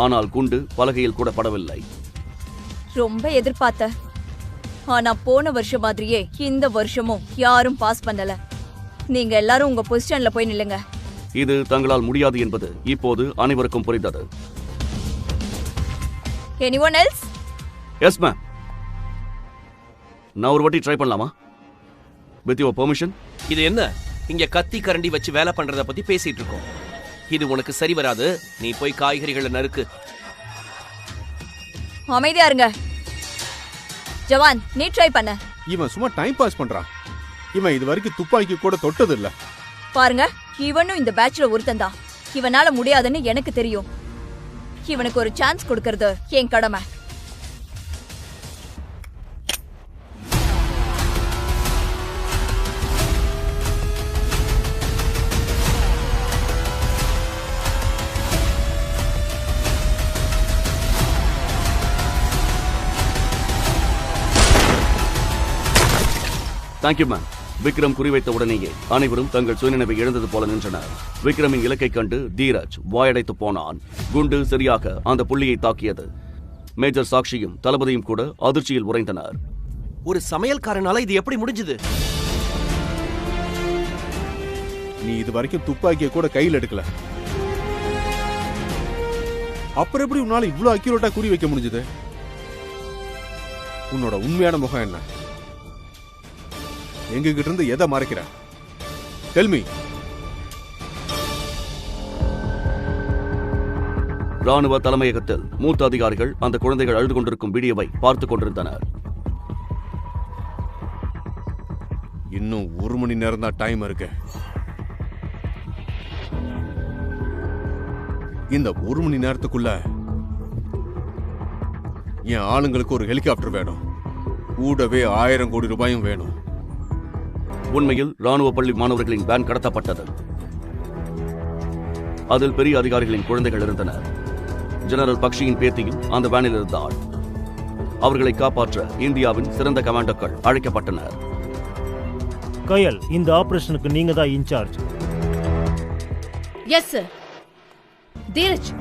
ஆனால் குண்டு பலகையில் கூட படவில்லை. ரொம்ப எதிர்பார்த்த. ஆனா போன வருஷம் மாதிரியே இந்த வருஷமும் யாரும் பாஸ் பண்ணல. நீங்க எல்லாரும் உங்க பொசிஷன்ல போய் நில்லுங்க. இது தங்களால் முடியாது என்பது இப்போது அனைவருக்கும் புரிந்தது. Anyone else? Yes, ma'am. நான் ஒரு வாட்டி ட்ரை பண்ணலாமா? With your permission? இது என்ன? இங்க கத்தி கரண்டி வச்சு வேலை பண்றத பத்தி பேசிட்டு இருக்கோம். இது உனக்கு சரி வராது. நீ போய் காய்கறிகளை நறுக்கு. அமைதியா இருங்க. ஜவான், நீ ட்ரை பண்ண. இவன் சும்மா டைம் பாஸ் பண்றான். இவன் இது வரைக்கும் துப்பாக்கி கூட தொட்டது இல்ல. பாருங்க, இவனும் இந்த பேட்ச்ல ஒருத்தன் தான். இவனால முடியாதுன்னு எனக்கு தெரியும். இவனுக்கு ஒரு சான்ஸ் கொடுக்கறது என் கடமை. Thank you ma'am. விக்ரம் குறிவைத்த உடனேயே அனைவரும் தங்கள் சுயநினைவை இழந்தது போல நின்றனர். விக்ரமின் இலக்கை கண்டு தீரஜ் வாயடைத்து போனான். குண்டு சரியாக அந்த புள்ளியை தாக்கியது. மேஜர் சாக்ஷியும் தளபதியும் கூட அதிர்ச்சியில் உறைந்தனர். ஒரு சமையல்காரனால இது எப்படி முடிஞ்சது? நீ இது வரைக்கும் துப்பாக்கியை கூட கையில் எடுக்கல. அப்புறம் எப்படி உன்னால இவ்வளவு அக்யூரேட்டா குறி வைக்க முடிஞ்சது? உன்னோட உண்மையான முகம் என்ன? எங்க கிட்ட இருந்து எதை மறைக்கிற? Tell me. ராணுவ தலைமையகத்தில் மூத்த அதிகாரிகள் அந்த குழந்தைகள் அழுது கொண்டிருக்கும் வீடியோவை பார்த்துக் கொண்டிருந்தனர். இன்னும் 1 மணி நேரம் தான் டைம் இருக்கு. இந்த 1 மணி நேரத்துக்குள்ள என் ஆளுங்களுக்கு ஒரு ஹெலிகாப்டர் வேணும். கூடவே 1000 கோடி ரூபாயும் வேணும். உண்மையில் ராணுவ பள்ளி மாணவர்களின் வேன் கடத்தப்பட்டது. அதில் பெரிய அதிகாரிகளின் குழந்தைகள் இருந்தனர். ஜெனரல் பக்ஷியின் பேத்தியும் அந்த வேனில் இருந்தாள். அவர்களை காப்பாற்ற இந்தியாவின் சிறந்த கமாண்டோக்கள் அழைக்கப்பட்டனர். கயல், இந்த ஆபரேஷனுக்கு நீங்க தான் இன்சார்ஜ். Yes sir. தீரஜ்,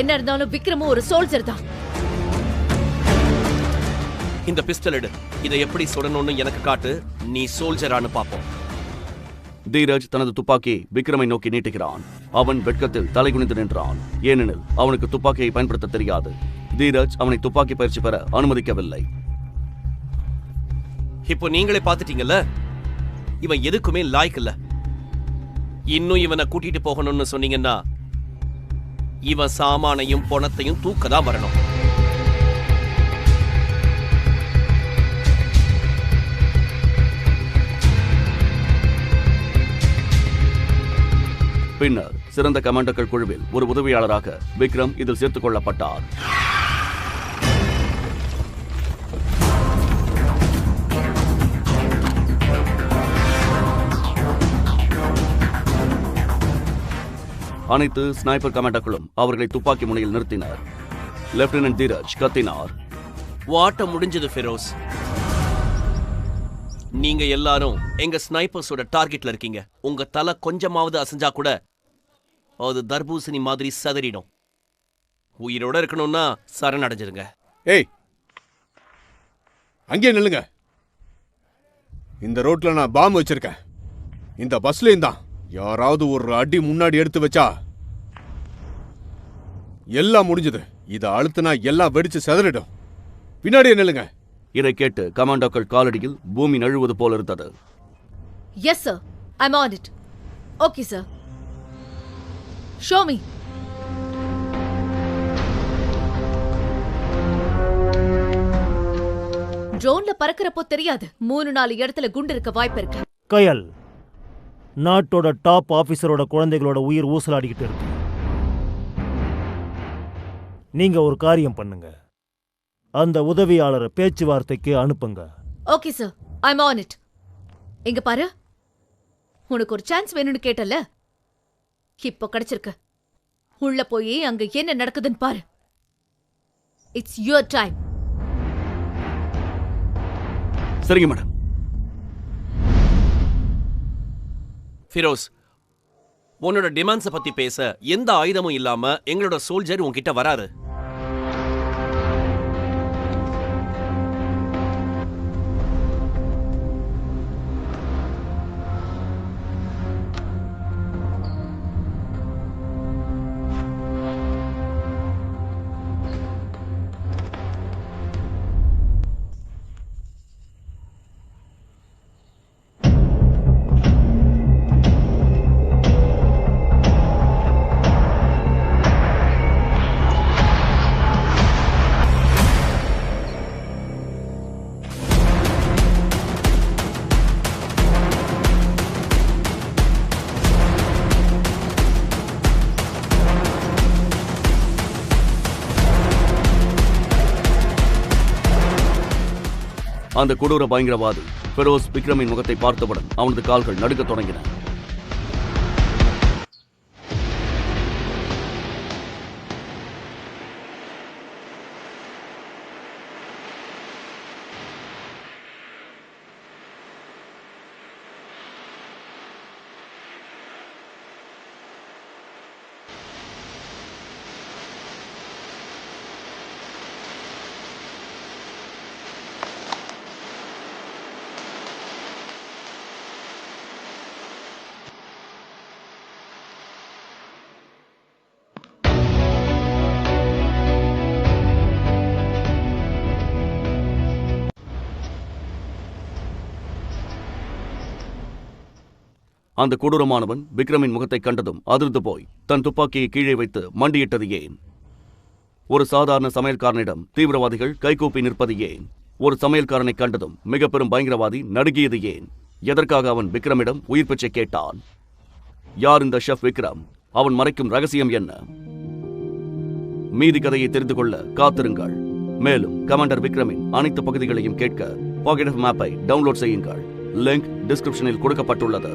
என்ன இருந்தாலும் விக்ரமும் ஒரு சோல்ஜர் தான். இந்த பிஸ்டல் எடு. இதை எப்படி சுடணும்னு எனக்கு காட்டு. நீ சோல்ஜரானு பாப்போம். தீரஜ் தனது துப்பாக்கியை விக்ரமை நோக்கி நீட்டுகிறான். அவன் வெட்கத்தில் தலைகுனிந்து நின்றான். ஏனெனில் அவனுக்கு துப்பாக்கியை பயன்படுத்த தெரியாது. தீரஜ் அவனை துப்பாக்கி பயிற்சி பெற அனுமதிக்கவில்லை. இப்போ நீங்களே பாத்துட்டீங்கல்ல, இவன் எதுக்குமே லாய்க்கு இல்ல. இன்னும் இவனை கூட்டிட்டு போகணும்னு சொன்னீங்கன்னா இவன் சாமானையும் பணத்தையும் தூக்கதான் வரணும். பின்னர் சிறந்த கமாண்டோக்கள் குழுவில் ஒரு உதவியாளராக விக்ரம் இதில் சேர்த்துக் கொள்ளப்பட்டார். அனைத்து ஸ்னைப்பர் கமாண்டோக்களும் அவர்களை துப்பாக்கி முனையில் நிறுத்தினர். லெப்டினன்ட் தீரஜ் கத்தினார். வாட்ட முடிஞ்சது ஃபெரோஸ். நீங்க எல்லாரும் எங்க ஸ்னைப்பர்ஸோட டார்கெட்ல இருக்கீங்க. உங்க தலை கொஞ்சமாவது அசைஞ்சா கூட அது தர்பூசணி மாதிரி சதறிடும். உயிரோட இருக்கணும்னா சரணடைஞ்சிருங்க. ஏய், அங்கே நில்லுங்க. இந்த ரோட்ல நான் பாம்பு வச்சிருக்கேன். இந்த பஸ்லயும் தான். யாராவது ஒரு அடி முன்னாடி எடுத்து வச்சா எல்லாம் முடிஞ்சது. இதை அழுத்தினா எல்லாம் வெடிச்சு செதறிடும். பின்னாடியே நில்லுங்க. இதை கேட்டு கமாண்டோக்கள் காலடியில் பூமி நழுவது போல இருந்தது. Yes sir, I'm on it. Okay sir, show me. ட்ரோன்ல பறக்கிறப்போ தெரியாது. 3-4 இடத்துல குண்டு இருக்க வாய்ப்பு இருக்கு. கயல், நாட்டோட டாப் ஆபீசரோட குழந்தைகளோட உயிர் ஊசலாடிக்கிட்டு இருக்கு. நீங்க ஒரு காரியம் பண்ணுங்க. அந்த உதவியாளரை பேச்சுவார்த்தைக்கு அனுப்புங்க. Okay sir, I'm on it. இங்க பாரு, உனக்கு ஒரு சான்ஸ் வேணும்னு கேட்டல, இப்போ கிடைச்சிருக்கு. உள்ள போய் அங்க என்ன நடக்குதுன்னு பாரு. It's your time. சரிங்க மேடம். ஃபிரோஸ், உன்னோட டிமாண்ட்ஸை பத்தி பேச எந்த ஆயுதமும் இல்லாம எங்களோட சோல்ஜர் உன்கிட்ட வராரு. அந்த கொடூர பயங்கரவாதி ஃபெரோஸ் விக்ரமின் முகத்தை பார்த்தவுடன் அவனது கால்கள் நடுக்கத் தொடங்கின. அந்த கொடூரமானவன் விக்ரமின் முகத்தை கண்டதும் அதிர்ந்து போய் தன் துப்பாக்கியை கீழே வைத்து மண்டியிட்டது ஏன்? ஒரு சாதாரண சமையல்காரனிடம் தீவிரவாதிகள் கைகூப்பி நிற்பது ஏன்? ஒரு சமையல்காரனை கண்டதும் மிக பெரும் பயங்கரவாதி நடுங்கியது ஏன்? எதற்காக அவன் விக்ரமிடம் உயிர் பிச்சை கேட்டான்? யார் இந்த ஷெஃப் விக்ரம்? அவன் மறைக்கும் ரகசியம் என்ன? மீதி கதையை தெரிந்து கொள்ள காத்திருங்கள். மேலும் கமாண்டர் விக்ரமின் அனைத்து பகுதிகளையும் கேட்க பாக்கெட் ஆஃப் மேப்பை டவுன்லோட் செய்யுங்கள். லிங்க் டிஸ்கிரிப்ஷனில் கொடுக்கப்பட்டுள்ளது.